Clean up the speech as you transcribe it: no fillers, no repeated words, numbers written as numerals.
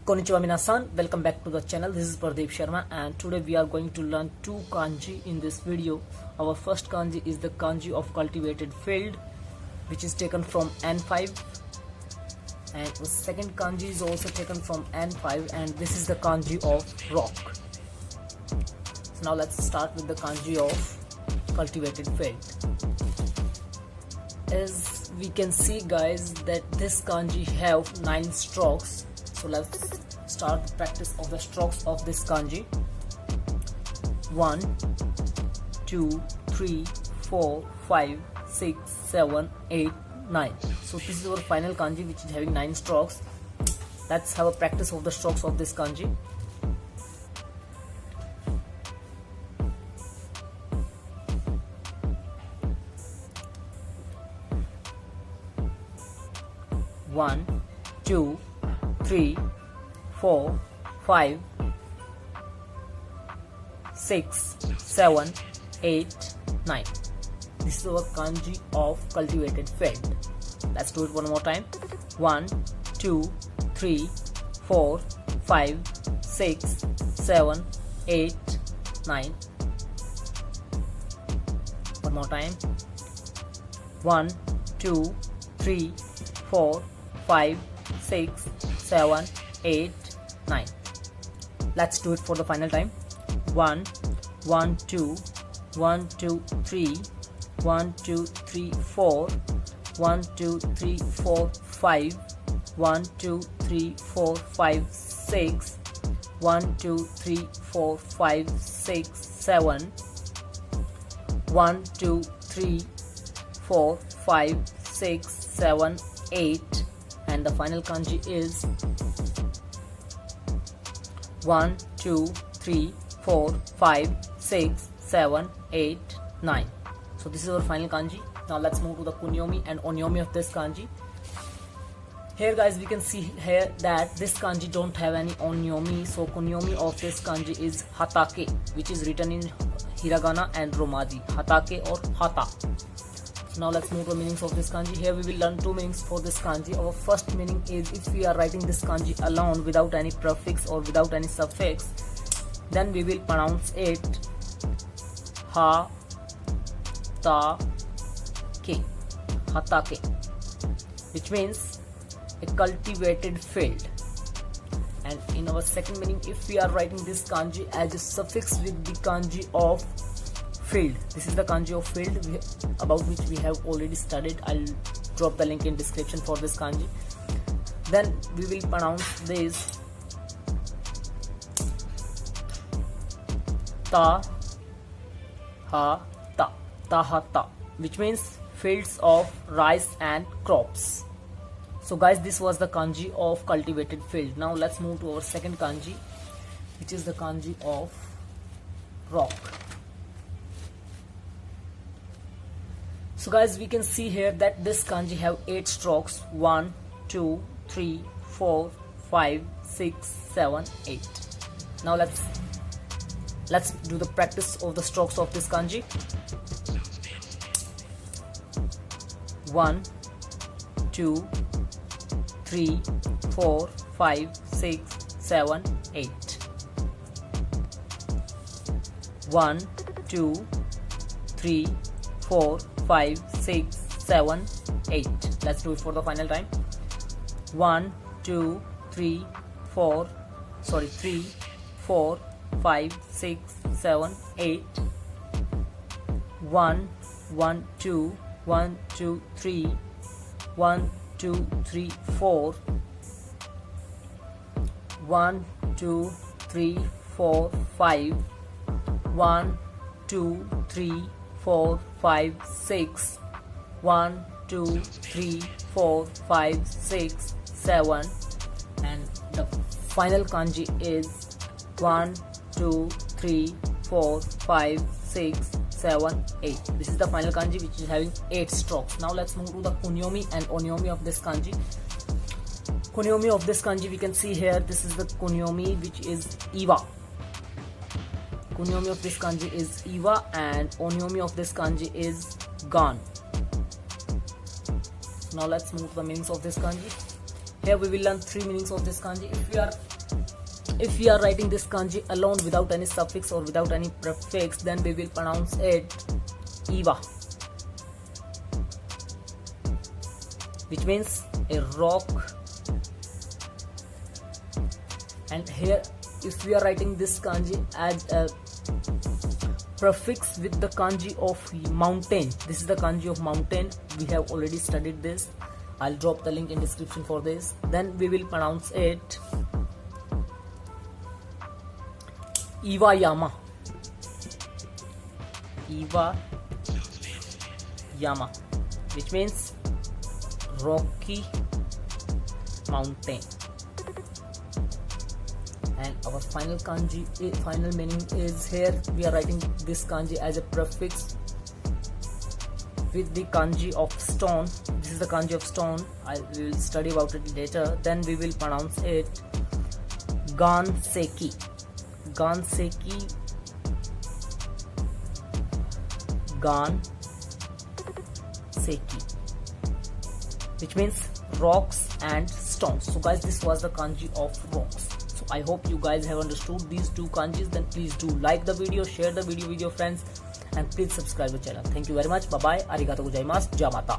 Konnichiwa minasan, welcome back to the channel. This is Pradeep Sharma and today we are going to learn two kanji in this video. Our first kanji is the kanji of cultivated field, which is taken from N5, and the second kanji is also taken from N5, and this is the kanji of rock. So now let's start with the kanji of cultivated field. As we can see guys that this kanji have 9 strokes. So let's start the practice of the strokes of this kanji. 1, 2, 3, 4, 5, 6, 7, 8, 9. So this is our final kanji which is having 9 strokes. Let's have a practice of the strokes of this kanji. One, 2, 3, 4, 5, 6, 7, 8, 9. This is our kanji of cultivated field. Let's do it one more time. 1, 2, 3, 4, 5, 6, 7, 8, 9. One more time. 1, 2, 3, 4, 5, 6, 7, 8, 9. Let's do it for the final time. 1, 1, 2, 1, 2, 3, 1, 2, 3, 4, 1, 2, 3, 4, 5, 1, 2, 3, 4, 5, 6, 1, 2, 3, 4, 5, 6, 7, 1, 2, 3, 4, 5, 6, 7, 8, and the final kanji is 1, 2, 3, 4, 5, 6, 7, 8, 9. So this is our final kanji. Now let's move to the kunyomi and onyomi of this kanji. Here guys we can see here that this kanji don't have any onyomi, so kunyomi of this kanji is hatake, which is written in hiragana and romaji, hatake or hata. Now let's move to the meanings of this kanji. Here we will learn two meanings for this kanji. Our first meaning is if we are writing this kanji alone without any prefix or without any suffix, then we will pronounce it ha ta ke, hatake, which means a cultivated field. And in our second meaning, if we are writing this kanji as a suffix with the kanji of field, this is the kanji of field about which we have already studied. I'll drop the link in description for this kanji. Then we will pronounce this ta ha ta, tahata, which means fields of rice and crops. So guys, this was the kanji of cultivated field. Now let's move to our second kanji, which is the kanji of rock. So guys, we can see here that this kanji have 8 strokes. 1, 2, 3, 4, 5, 6, 7, 8. Now let's do the practice of the strokes of this kanji. 1, 2, 3, 4, 5, 6, 7, 8. 1, 2, 3, 4, 5, 6, 7, 8. Let's do it for the final time. 1, 2, 3, 4, 3, 4, 5, 6, 7, 8. 1, 1, 2, 1, 2, 3, 1, 2, 3, 4. 1, 2, 3, 4, 5. 1, 2, 3, 4, 5, 6. 1, 2, 3, 4, 5, 6, 7. And the final kanji is 1, 2, 3, 4, 5, 6, 7, 8. This is the final kanji which is having 8 strokes. Now let's move to the kunyomi and onyomi of this kanji. Kunyomi of this kanji, we can see here, this is the kunyomi which is iwa. Kunyomi of this kanji is iwa and onyomi of this kanji is gan. Now let's move to the meanings of this kanji. Here we will learn 3 meanings of this kanji. If we are if we are writing this kanji alone without any suffix or without any prefix, then we will pronounce it Iwa, which means a rock. And here, if we are writing this kanji as a prefix with the kanji of mountain, this is the kanji of mountain. We have already studied this. I'll drop the link in description for this. Then we will pronounce it Iwayama. Iwayama, which means rocky mountain. And our final kanji, final meaning is here. We are writing this kanji as a prefix with the kanji of stone. This is the kanji of stone. I will study about it later. Then we will pronounce it Ganseki. Ganseki. Ganseki, which means rocks and stones. So guys, this was the kanji of rocks. So I hope you guys have understood these two kanjis. Then please do like the video, share the video with your friends, and please subscribe the channel. Thank you very much. Bye bye. Arigatou gozaimasu. Jamata.